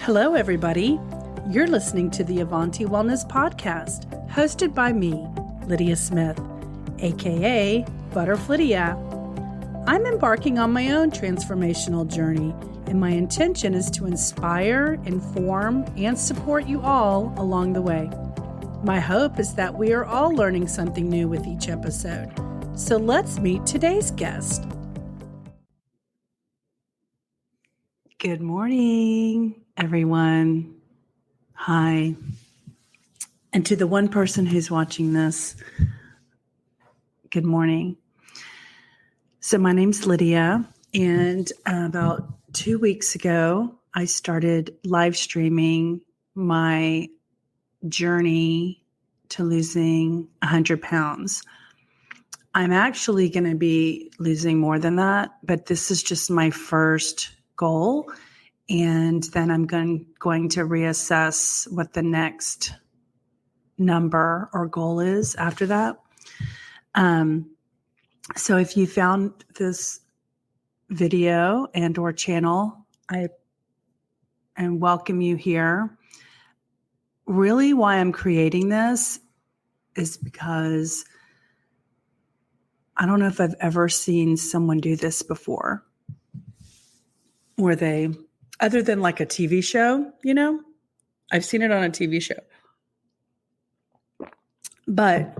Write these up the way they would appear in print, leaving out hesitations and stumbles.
Hello, everybody. You're listening to the Avanti Wellness Podcast, hosted by me, Lydia Smith, aka Butterflydia. I'm embarking on my own transformational journey, and my intention is to inspire, inform, and support you all along the way. My hope is that we are all learning something new with each episode. So let's meet today's guest. Good morning, everyone. Hi. And to the one person who's watching this, good morning. So my name's Lydia, and about 2 weeks ago, I started live streaming my journey to losing 100 pounds. I'm actually going to be losing more than that, but this is just my first goal. And then I'm going to reassess what the next number or goal is after that. So if you found this video and or channel, I welcome you here. Really why I'm creating this is because I don't know if I've ever seen someone do this before. Where they, other than like a TV show, I've seen it on a TV show. But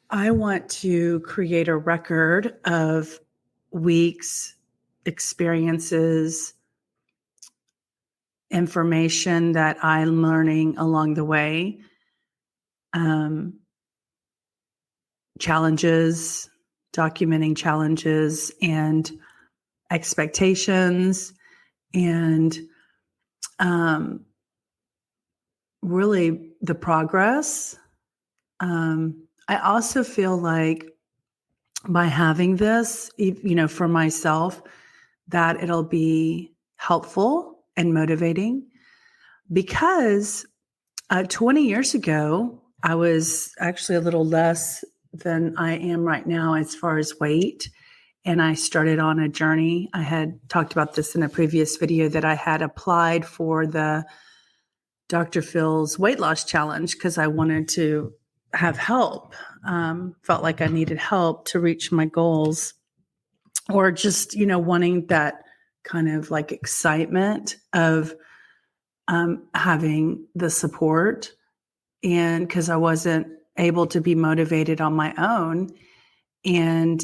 I want to create a record of weeks, experiences, information that I'm learning along the way, challenges, documenting challenges and expectations, and really the progress. I also feel like by having this, for myself, that it'll be helpful and motivating, because 20 years ago, I was actually a little less than I am right now as far as weight. And I started on a journey. I had talked about this in a previous video that I had applied for the Dr. Phil's weight loss challenge because I wanted to have help. Felt like I needed help to reach my goals, or just, wanting that kind of like excitement of having the support. And because I wasn't able to be motivated on my own. And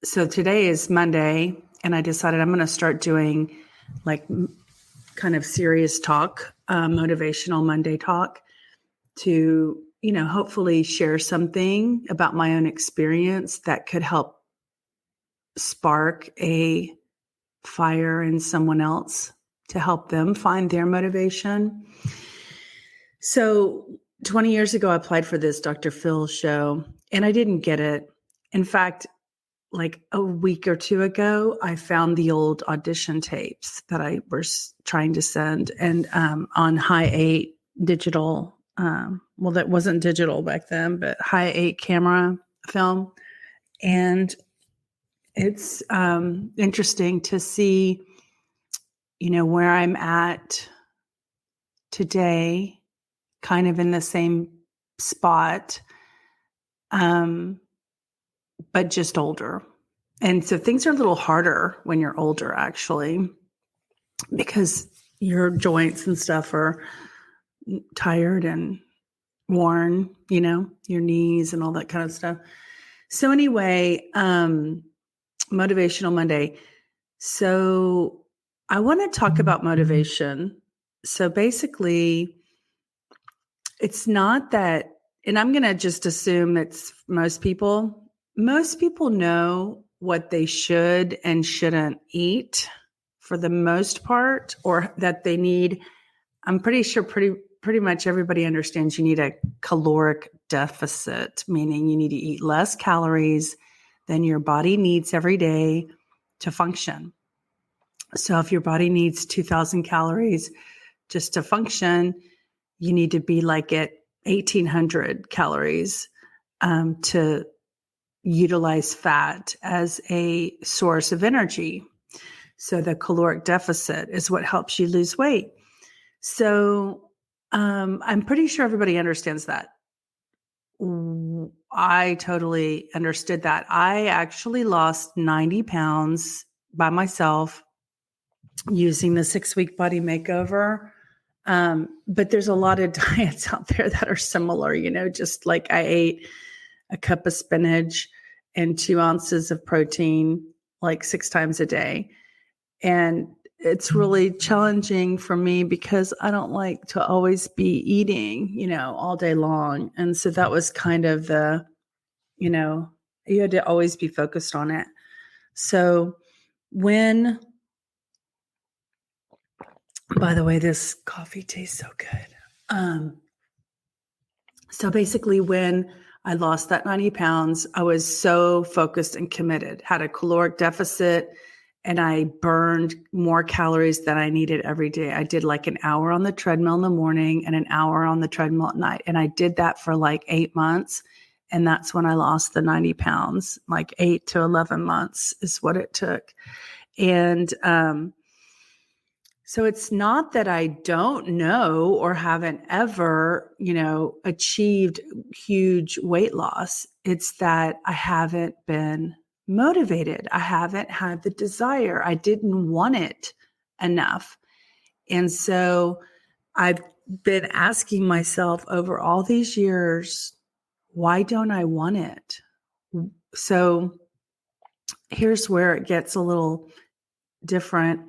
so today is Monday, and I decided I'm going to start doing like kind of serious talk, motivational Monday talk, to, hopefully share something about my own experience that could help spark a fire in someone else to help them find their motivation. So 20 years ago, I applied for this Dr. Phil show, and I didn't get it. In fact, like a week or two ago, I found the old audition tapes that I was trying to send, and on high 8 digital, well, that wasn't digital back then, but high 8 camera film. And it's interesting to see, where I'm at today, kind of in the same spot, but just older. And so things are a little harder when you're older, actually, because your joints and stuff are tired and worn, your knees and all that kind of stuff. So anyway, Motivational Monday. So I want to talk about motivation. So basically, it's not that, and I'm going to just assume it's most people know what they should and shouldn't eat for the most part, or that they need. I'm pretty sure pretty much everybody understands you need a caloric deficit, meaning you need to eat less calories than your body needs every day to function. So if your body needs 2,000 calories just to function, you need to be like at 1,800 calories to utilize fat as a source of energy. So the caloric deficit is what helps you lose weight. So I'm pretty sure everybody understands that. I totally understood that. I actually lost 90 pounds by myself using the 6-week body makeover. But there's a lot of diets out there that are similar, just like I ate a cup of spinach and 2 ounces of protein like 6 times a day. And it's really challenging for me because I don't like to always be eating, all day long. And so that was kind of you had to always be focused on it. So by the way, this coffee tastes so good. So basically when I lost that 90 pounds, I was so focused and committed, had a caloric deficit, and I burned more calories than I needed every day. I did like an hour on the treadmill in the morning and an hour on the treadmill at night. And I did that for like 8 months. And that's when I lost the 90 pounds, like 8 to 11 months is what it took. And so it's not that I don't know or haven't ever, achieved huge weight loss. It's that I haven't been motivated. I haven't had the desire. I didn't want it enough. And so I've been asking myself over all these years, why don't I want it? So here's where it gets a little different.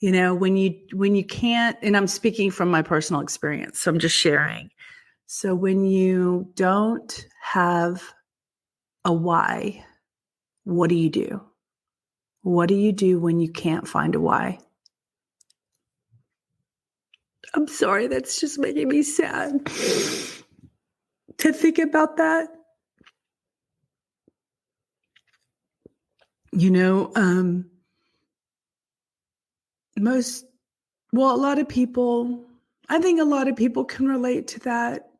When you can't, and I'm speaking from my personal experience, so I'm just sharing. So when you don't have a why, what do you do? What do you do when you can't find a why? I'm sorry, that's just making me sad to think about that. A lot of people, I think a lot of people can relate to that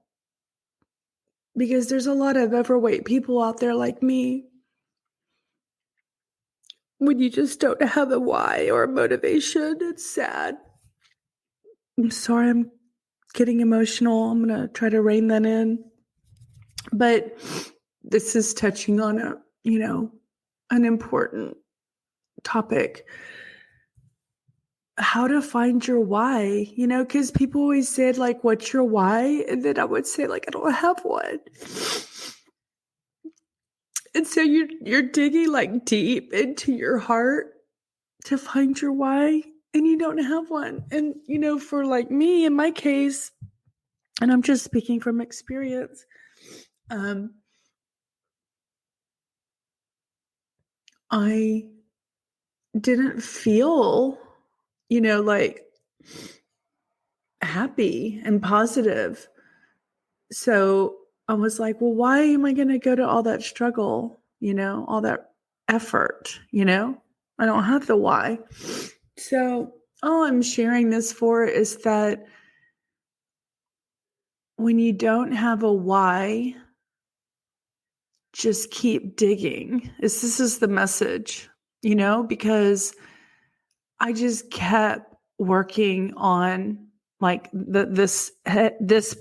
because there's a lot of overweight people out there like me. When you just don't have a why or a motivation, it's sad. I'm sorry, I'm getting emotional. I'm going to try to rein that in. But this is touching on an important topic. How to find your why, because people always said, like, what's your why? And then I would say, like, I don't have one. And so you're digging like deep into your heart to find your why, and you don't have one. And, for like me, in my case, and I'm just speaking from experience, I didn't feel, like happy and positive. So I was like, well, why am I going to go to all that struggle, all that effort, I don't have the why. So all I'm sharing this for is that when you don't have a why, just keep digging. This is the message, because I just kept working on like this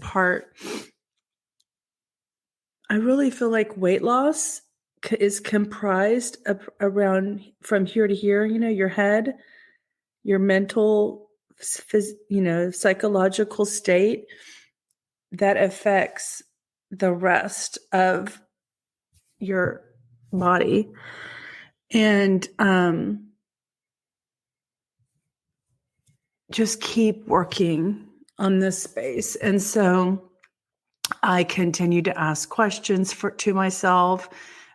part. I really feel like weight loss is comprised of around from here to here, your head, your mental, psychological state that affects the rest of your body. And just keep working on this space. And so I continue to ask questions to myself,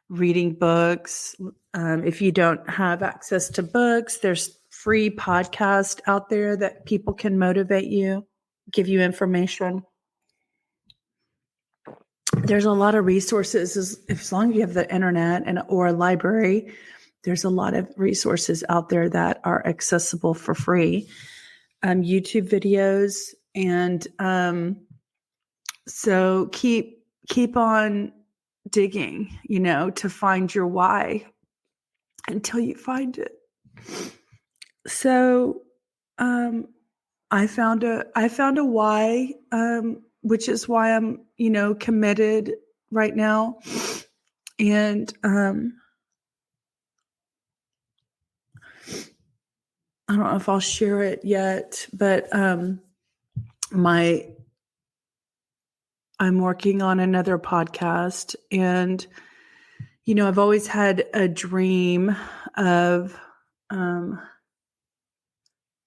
reading books. If you don't have access to books, there's free podcasts out there that people can motivate you, give you information. There's a lot of resources as long as you have the internet or a library. There's a lot of resources out there that are accessible for free. YouTube videos, and so keep on digging, to find your why until you find it. So I found a why, which is why I'm, committed right now. And I don't know if I'll share it yet, but I'm working on another podcast, and I've always had a dream of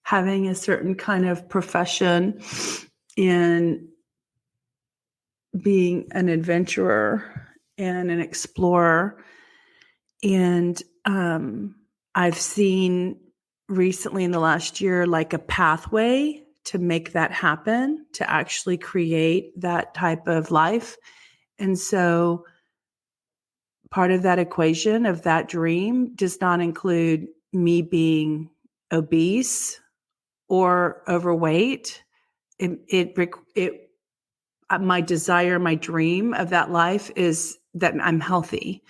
having a certain kind of profession and being an adventurer and an explorer. And I've seen recently in the last year, like a pathway to make that happen, to actually create that type of life. And so part of that equation of that dream does not include me being obese or overweight. My desire, my dream of that life is that I'm healthy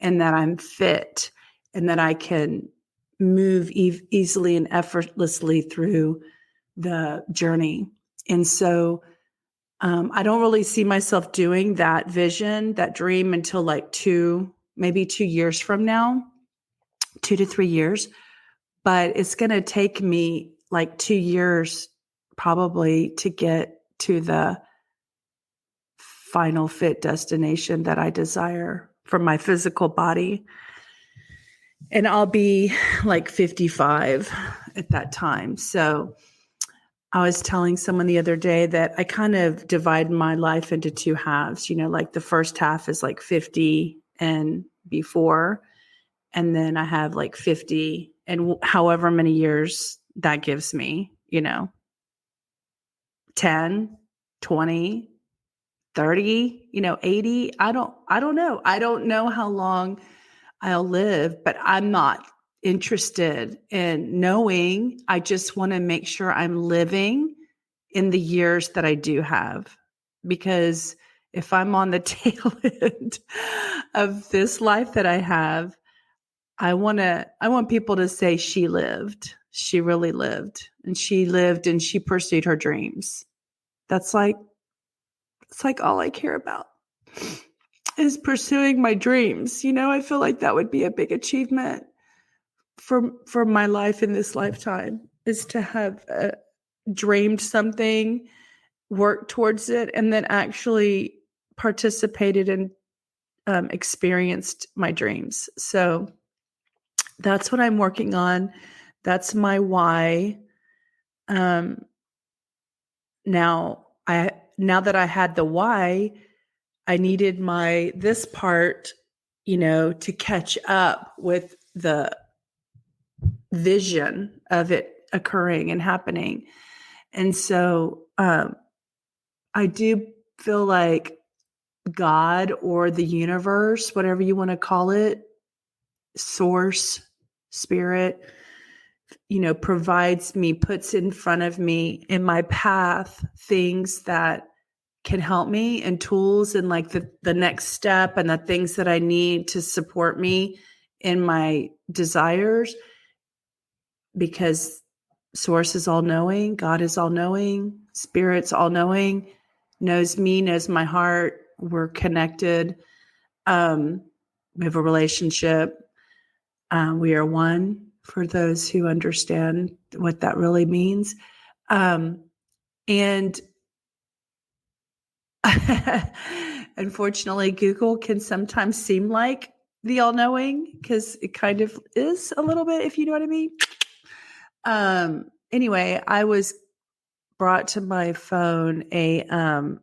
and that I'm fit and that I can move easily and effortlessly through the journey. And so I don't really see myself doing that vision, that dream until like maybe 2 years from now, 2 to 3 years. But it's going to take me like 2 years probably to get to the final fit destination that I desire for my physical body. And I'll be like 55 at that time. So I was telling someone the other day that I kind of divide my life into two halves. Like the first half is like 50 and before. And then I have like 50 and however many years that gives me, 10, 20, 30, 80. I don't know. I don't know how long I'll live, but I'm not interested in knowing. I just want to make sure I'm living in the years that I do have, because if I'm on the tail end of this life that I have, I want people to say she lived. She really lived, and she lived and she pursued her dreams. It's like all I care about is pursuing my dreams. I feel like that would be a big achievement for my life in this lifetime, is to have dreamed something, worked towards it, and then actually participated and experienced my dreams. So that's what I'm working on. That's my why. Now that I had the why, I needed this part, to catch up with the vision of it occurring and happening. And so I do feel like God or the universe, whatever you want to call it, source, spirit, puts in front of me in my path things that can help me, and tools, and like the next step, and the things that I need to support me in my desires, because source is all knowing, God is all knowing, spirit's all knowing, knows me, knows my heart. We're connected. We have a relationship. We are one, for those who understand what that really means. And unfortunately, Google can sometimes seem like the all-knowing, because it kind of is a little bit, if you know what I mean. Anyway, I was brought to my phone a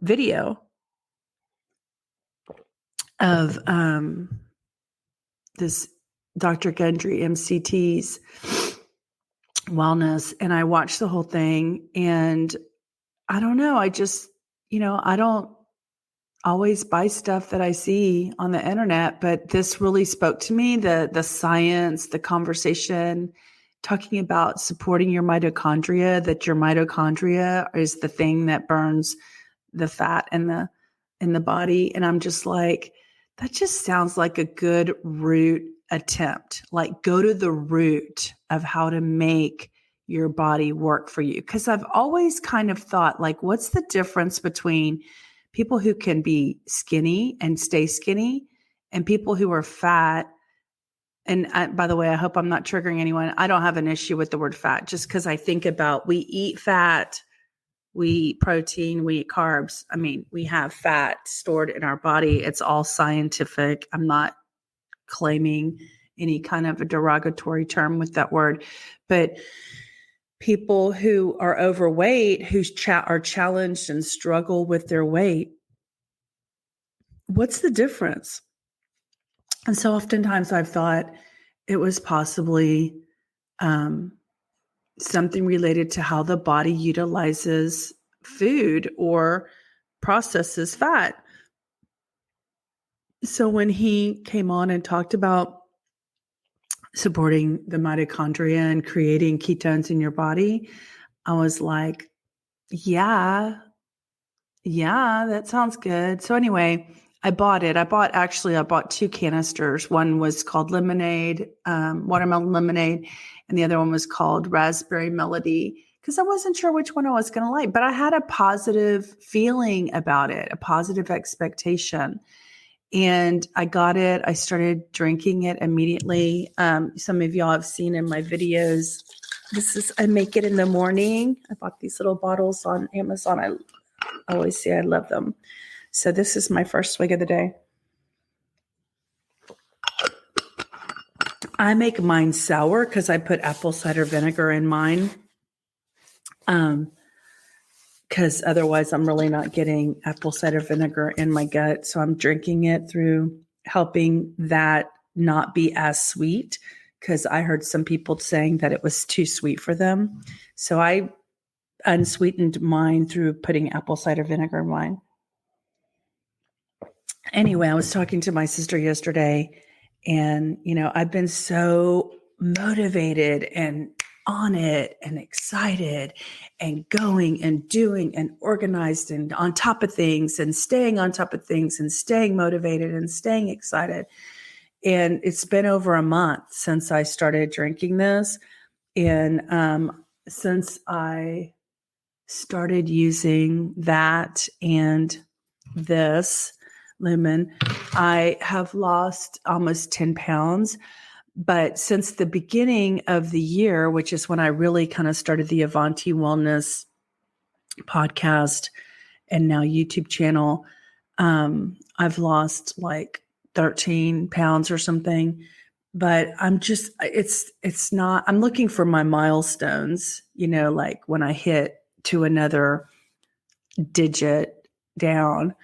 video of this Dr. Gundry MCT's wellness, and I watched the whole thing, and I don't know, I just, I don't always buy stuff that I see on the internet, but this really spoke to me, the science, the conversation, talking about supporting your mitochondria, that your mitochondria is the thing that burns the fat in the body. And I'm just like, that just sounds like a good root attempt. Like, go to the root of how to make your body work for you. Because I've always kind of thought, like, what's the difference between people who can be skinny and stay skinny and people who are fat? And by the way, I hope I'm not triggering anyone. I don't have an issue with the word fat, just because I think about, we eat fat, we eat protein, we eat carbs. I mean, we have fat stored in our body. It's all scientific. I'm not claiming any kind of a derogatory term with that word, but people who are overweight, who are challenged and struggle with their weight, what's the difference? And so oftentimes I've thought it was possibly something related to how the body utilizes food or processes fat. So when he came on and talked about supporting the mitochondria and creating ketones in your body, I was like, yeah, that sounds good. So anyway, I bought it. I bought 2 canisters. One was called lemonade, watermelon lemonade, and the other one was called raspberry melody, because I wasn't sure which one I was going to like, but I had a positive feeling about it, a positive expectation. And I got it. I started drinking it immediately. Some of y'all have seen in my videos. I make it in the morning. I bought these little bottles on Amazon. I always say I love them. So this is my first swig of the day. I make mine sour because I put apple cider vinegar in mine. Because otherwise I'm really not getting apple cider vinegar in my gut. So I'm drinking it through helping that not be as sweet, because I heard some people saying that it was too sweet for them. So I unsweetened mine through putting apple cider vinegar in mine. Anyway, I was talking to my sister yesterday, and, I've been so motivated and on it and excited and going and doing and organized and on top of things and staying on top of things and staying motivated and staying excited. And it's been over a month since I started drinking this. And since I started using that and this lemon, I have lost almost 10 pounds. But since the beginning of the year, which is when I really kind of started the Avanti Wellness podcast and now YouTube channel, I've lost like 13 pounds or something. But I'm looking for my milestones, like when I hit to another digit down,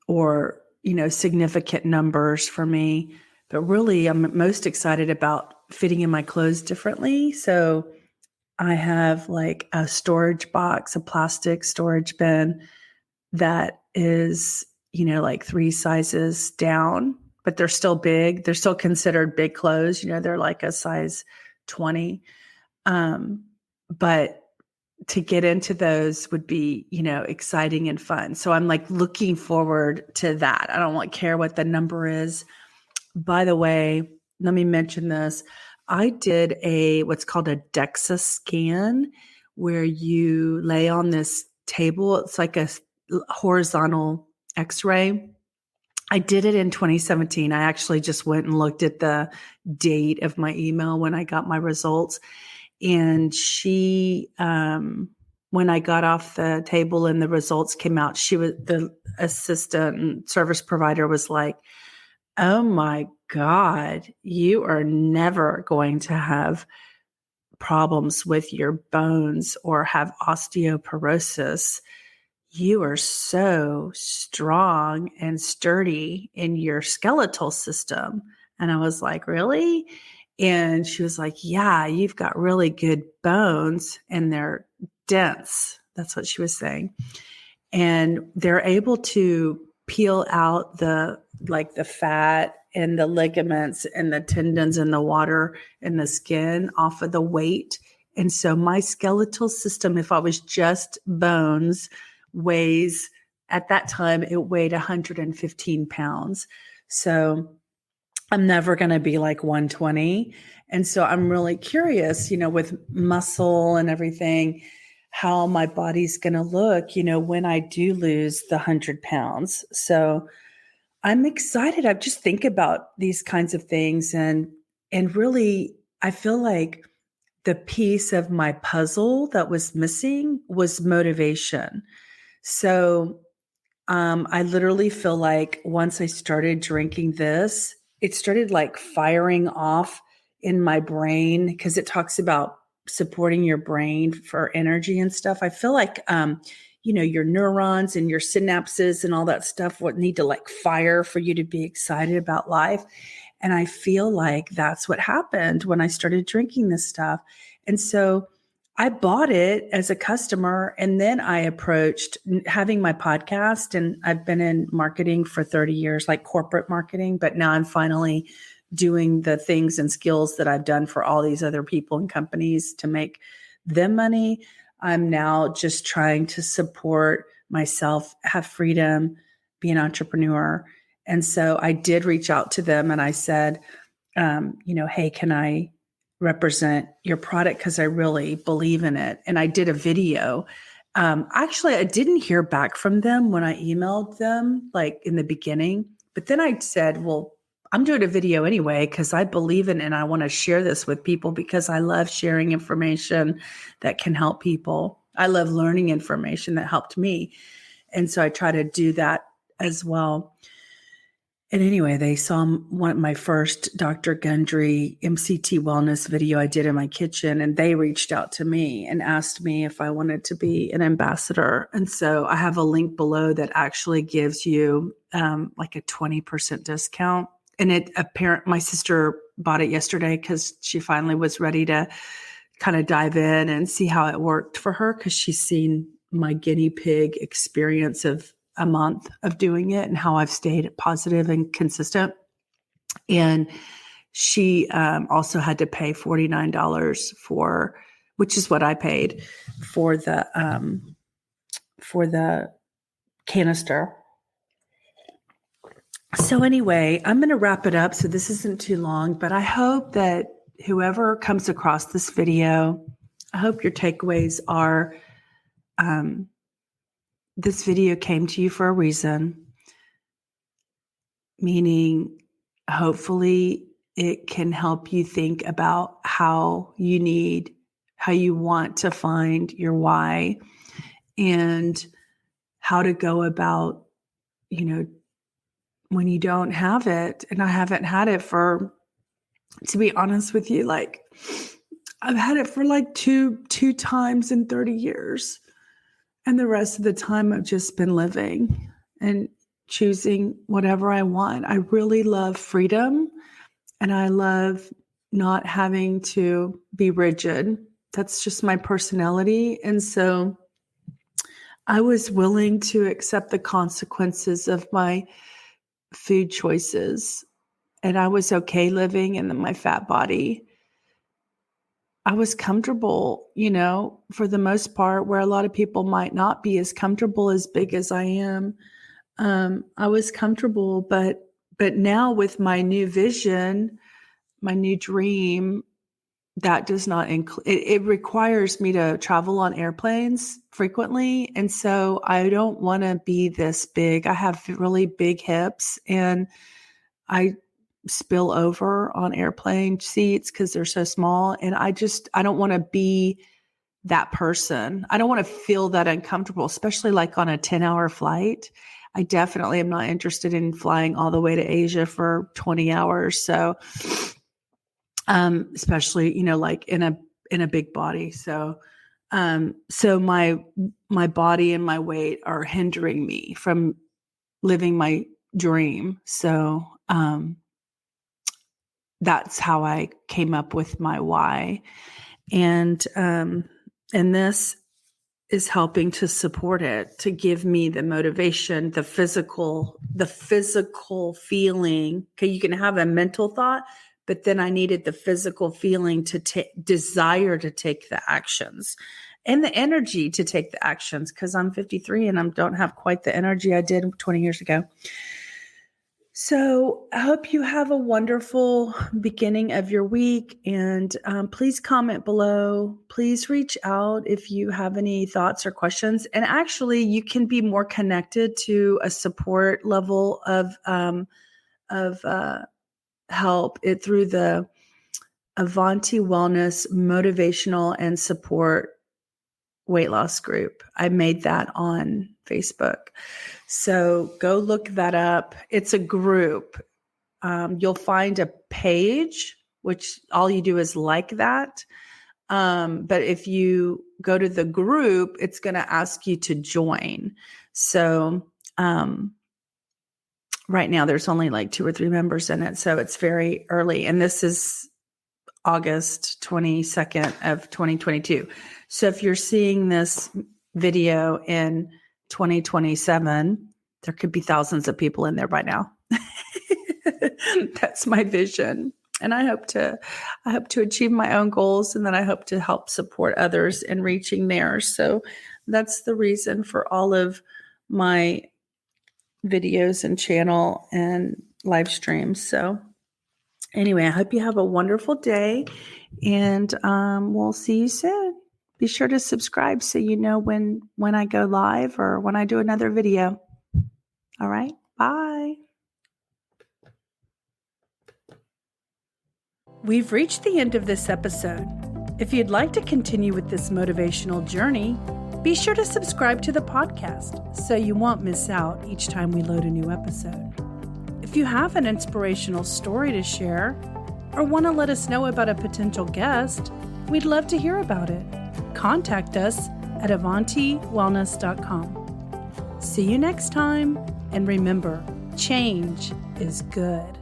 or, significant numbers for me. But really, I'm most excited about fitting in my clothes differently. So I have like a storage box, a plastic storage bin that is, like 3 sizes down, but they're still big. They're still considered big clothes. They're like a size 20. But to get into those would be, exciting and fun. So I'm like looking forward to that. I don't care what the number is. By the way, let me mention this. I did what's called a DEXA scan, where you lay on this table. It's like a horizontal X-ray. I did it in 2017. I actually just went and looked at the date of my email when I got my results. And she, when I got off the table and the results came out, the assistant and service provider was like, "Oh my God, you are never going to have problems with your bones or have osteoporosis. You are so strong and sturdy in your skeletal system." And I was like, "Really?" And she was like, "Yeah, you've got really good bones and they're dense." That's what she was saying. And they're able to peel out the fat and the ligaments and the tendons and the water and the skin off of the weight. And so my skeletal system, if I was just bones, at that time, it weighed 115 pounds. So I'm never going to be like 120. And so I'm really curious, with muscle and everything, how my body's going to look, when I do lose the 100 pounds. So I'm excited. I just think about these kinds of things, and really, I feel like the piece of my puzzle that was missing was motivation. So I literally feel like once I started drinking this, it started like firing off in my brain, because it talks about supporting your brain for energy and stuff. I feel like, your neurons and your synapses and all that stuff what need to like fire for you to be excited about life. And I feel like that's what happened when I started drinking this stuff. And so I bought it as a customer, and then I approached having my podcast, and I've been in marketing for 30 years, like corporate marketing, but now I'm finally doing the things and skills that I've done for all these other people and companies to make them money. I'm now just trying to support myself, have freedom, be an entrepreneur. And so I did reach out to them and I said, hey, can I represent your product? Because I really believe in it. And I did a video. Actually, I didn't hear back from them when I emailed them, like in the beginning. But then I said, well, I'm doing a video anyway, because I believe in it and I want to share this with people because I love sharing information that can help people. I love learning information that helped me. And so I try to do that as well. And anyway, they saw my first Dr. Gundry MCT wellness video I did in my kitchen, and they reached out to me and asked me if I wanted to be an ambassador. And so I have a link below that actually gives you like a 20% discount. And my sister bought it yesterday because she finally was ready to kind of dive in and see how it worked for her, because she's seen my guinea pig experience of a month of doing it and how I've stayed positive and consistent. And she also had to pay $49 which is what I paid for the canister. So anyway, I'm going to wrap it up so this isn't too long, but I hope that whoever comes across this video, I hope your takeaways are, this video came to you for a reason, meaning hopefully it can help you think about how you want to find your why and how to go about, when you don't have it. And I haven't had it to be honest with you, like I've had it for like two times in 30 years. And the rest of the time I've just been living and choosing whatever I want. I really love freedom, and I love not having to be rigid. That's just my personality. And so I was willing to accept the consequences of my food choices. And I was okay living in my fat body. I was comfortable, for the most part, where a lot of people might not be as comfortable as big as I am. I was comfortable, but now with my new vision, my new dream, that does not include, it requires me to travel on airplanes frequently. And so I don't want to be this big. I have really big hips, and I spill over on airplane seats because they're so small. And I don't want to be that person. I don't want to feel that uncomfortable, especially like on a 10-hour flight. I definitely am not interested in flying all the way to Asia for 20 hours. So, especially, like in a big body. So, so my body and my weight are hindering me from living my dream. So, that's how I came up with my why. And this is helping to support it, to give me the motivation, the physical feeling. Okay, you can have a mental thought, but then I needed the physical feeling to desire to take the actions and the energy to take the actions, because I'm 53 and I don't have quite the energy I did 20 years ago. So I hope you have a wonderful beginning of your week, and please comment below. Please reach out if you have any thoughts or questions. And actually, you can be more connected to a support level of help through the Avanti Wellness Motivational and Support Weight Loss Group. I made that on Facebook. So go look that up. It's a group. You'll find a page, which all you do is like that. But if you go to the group, it's going to ask you to join. So right now there's only like 2 or 3 members in it. So it's very early. And this is August 22nd of 2022. So if you're seeing this video in 2027, there could be thousands of people in there by now. That's my vision. And I hope to achieve my own goals, and then I hope to help support others in reaching theirs. So that's the reason for all of my videos and channel and live streams. So anyway, I hope you have a wonderful day, and we'll see you soon. Be sure to subscribe so you know when I go live or when I do another video. All right, bye. We've reached the end of this episode. If you'd like to continue with this motivational journey, be sure to subscribe to the podcast so you won't miss out each time we load a new episode. If you have an inspirational story to share or want to let us know about a potential guest, we'd love to hear about it. Contact us at avantiwellness.com. See you next time, and remember, change is good.